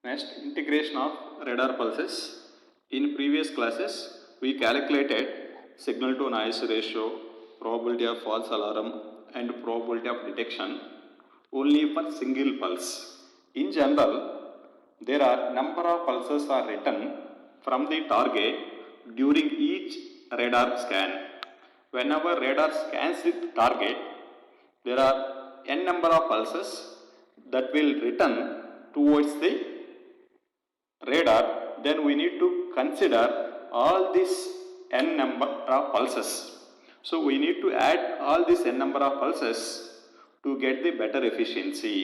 Next, integration of radar pulses. In previous classes, we calculated signal to noise ratio, probability of false alarm and probability of detection only for single pulse. In general, there are number of pulses are written from the target during each radar scan. Whenever radar scans the target, there are n number of pulses that will return towards the radar. Then we need to consider all these n number of pulses. So we need to add all these n number of pulses to get the better efficiency.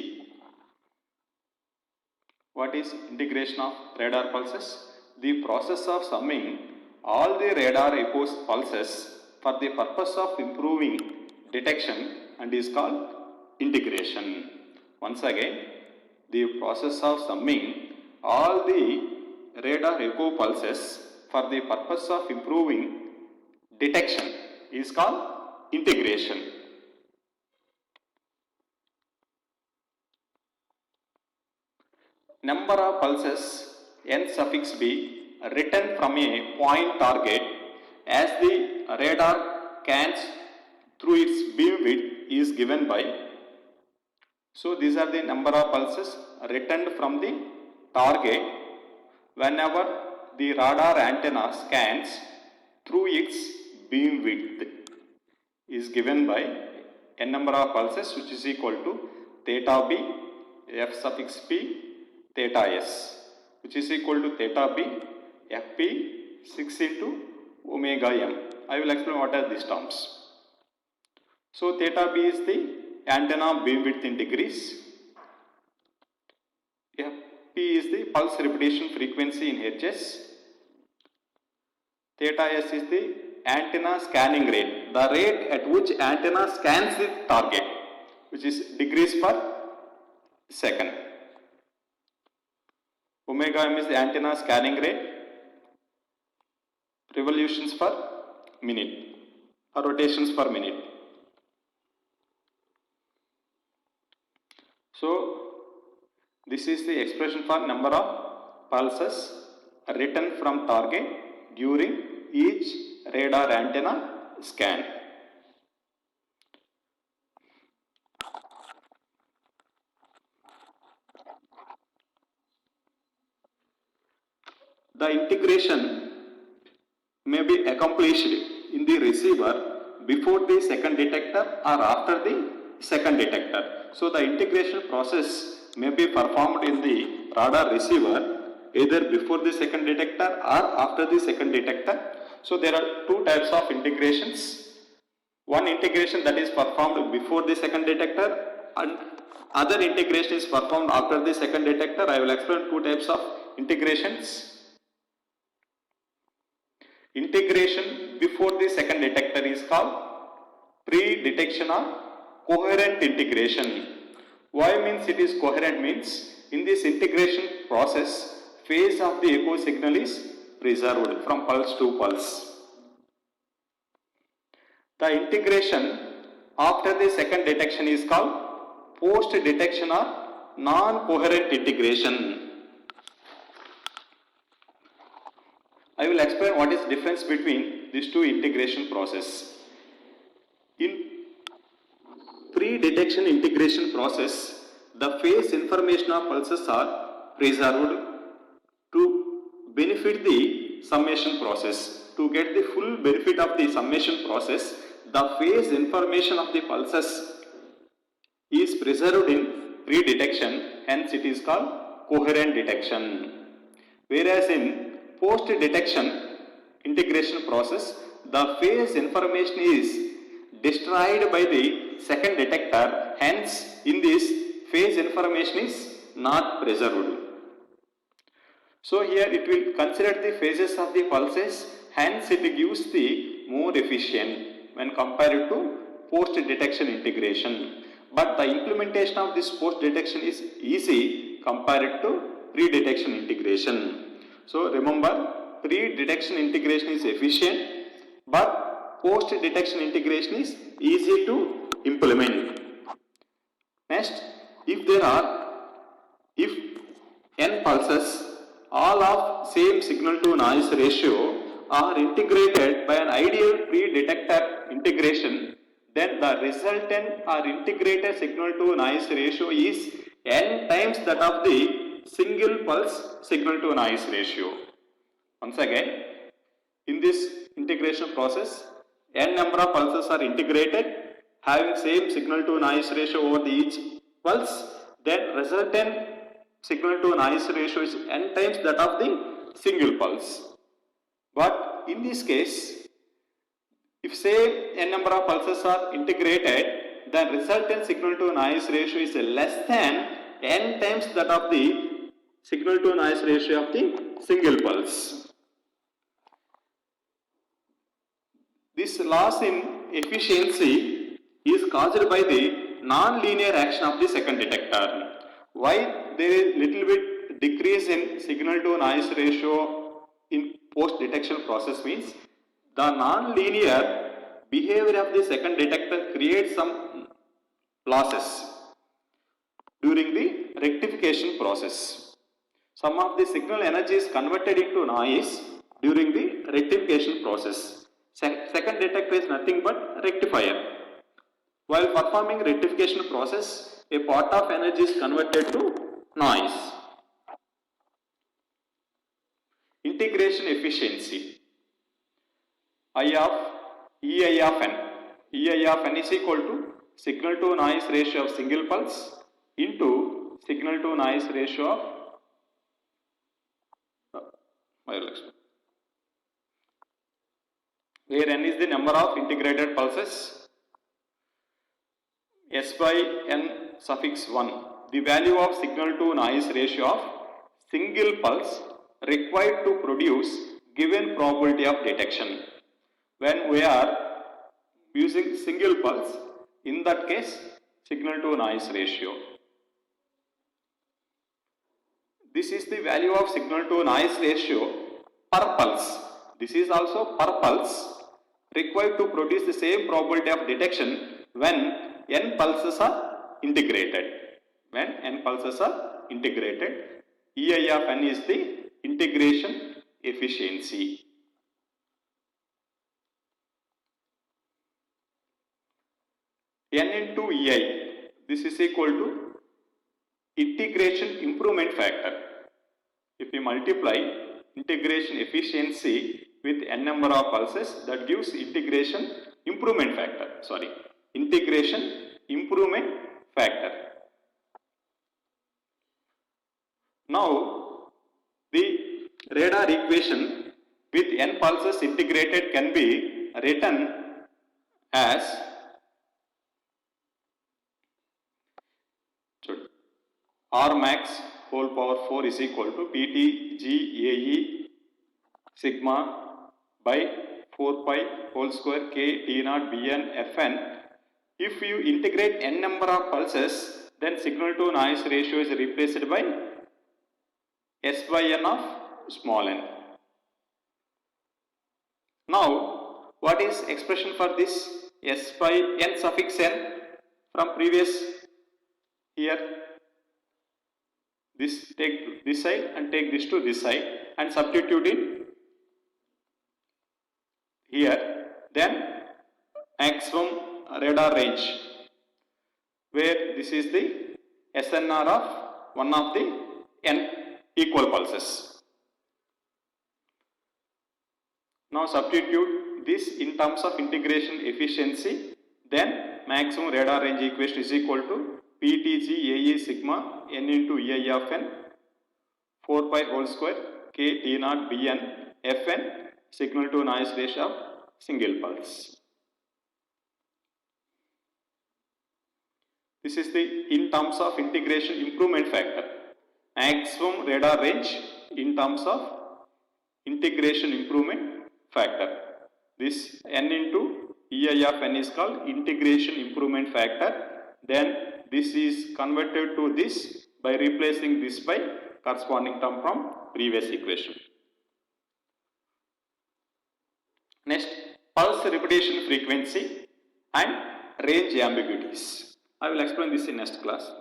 What is integration of radar pulses? The process of summing all the radar echoes pulses for the purpose of improving detection and is called integration. Once again, the process of summing all the radar echo pulses for the purpose of improving detection is called integration. Number of pulses n suffix b written from a point target as the radar scans through its beam width is given by. So these are the number of pulses written from the target whenever the radar antenna scans through its beam width is given by n number of pulses, which is equal to theta b f suffix p theta s, which is equal to theta b fp 6 into omega m. I will explain what are these terms. So theta b is the antenna beam width in degrees. Fp is the pulse repetition frequency in hertz. Theta s is the antenna scanning rate, the rate at which antenna scans the target, which is degrees per second. Omega m is the antenna scanning rate, revolutions per minute or rotations per minute. So this is the expression for number of pulses written from target during each radar antenna scan. The integration may be accomplished in the receiver before the second detector or after the second detector. So the integration process may be performed in the radar receiver either before the second detector or after the second detector. So there are two types of integrations. One integration that is performed before the second detector and other integration is performed after the second detector. I will explain two types of integrations. Integration before the second detector is called pre-detection or coherent integration. Why means it is coherent means in this integration process phase of the echo signal is preserved from pulse to pulse. The integration after the second detection is called post-detection or non-coherent integration. I will explain what is difference between these two integration process. In pre-detection integration process, the phase information of pulses are preserved to benefit the summation process. To get the full benefit of the summation process, the phase information of the pulses is preserved in pre-detection, hence it is called coherent detection. Whereas in post-detection integration process, the phase information is destroyed by the second detector, hence in this phase information is not preserved. So here it will consider the phases of the pulses, hence it gives the more efficient when compared to post-detection integration. But the implementation of this post-detection is easy compared to pre-detection integration. So remember, pre-detection integration is efficient, but post-detection integration is easy to implement. Next, if n pulses, all of same signal to noise ratio, are integrated by an ideal pre-detector integration, then the resultant or integrated signal to noise ratio is n times that of the single pulse signal to noise ratio. Once again, in this integration process, n number of pulses are integrated having same signal to noise ratio over the each pulse, then resultant signal to noise ratio is n times that of the single pulse. But in this case, if say n number of pulses are integrated, then resultant signal to noise ratio is less than n times that of the signal to noise ratio of the single pulse. This loss in efficiency is caused by the non-linear action of the second detector. Why there is little bit decrease in signal to noise ratio in post-detection process means the non-linear behavior of the second detector creates some losses during the rectification process. Some of the signal energy is converted into noise during the rectification process. Second detector is nothing but rectifier. While performing rectification process, a part of energy is converted to noise. Integration efficiency. EI of n. EI of n is equal to signal to noise ratio of single pulse into signal to noise ratio of where n is the number of integrated pulses, S by n suffix 1, the value of signal to noise ratio of single pulse required to produce given probability of detection. When we are using single pulse, in that case signal to noise ratio. This is the value of signal to noise ratio per pulse. This is also per pulse required to produce the same probability of detection when n pulses are integrated. When n pulses are integrated, EI of n is the integration efficiency. N into EI, this is equal to integration improvement factor. If we multiply integration efficiency with n number of pulses, that gives integration improvement factor. Integration improvement factor. Now, the radar equation with n pulses integrated can be written as R max whole power 4 is equal to PT GAE sigma by 4 pi whole square K T naught Bn Fn. If you integrate n number of pulses, then signal to noise ratio is replaced by S by n of small n. Now, what is expression for this S by n suffix n from previous here? This take this side and take this to this side and substitute in here. Then maximum radar range, where this is the SNR of one of the n equal pulses. Now substitute this in terms of integration efficiency, then maximum radar range equation is equal to PTG AE sigma n into EI of n 4 pi whole square K T naught Bn Fn signal to noise ratio of single pulse. This is the in terms of integration improvement factor. Maximum radar range in terms of integration improvement factor. This n into EI of n is called integration improvement factor. Then this is converted to this by replacing this by corresponding term from previous equation. Next, pulse repetition frequency and range ambiguities. I will explain this in next class.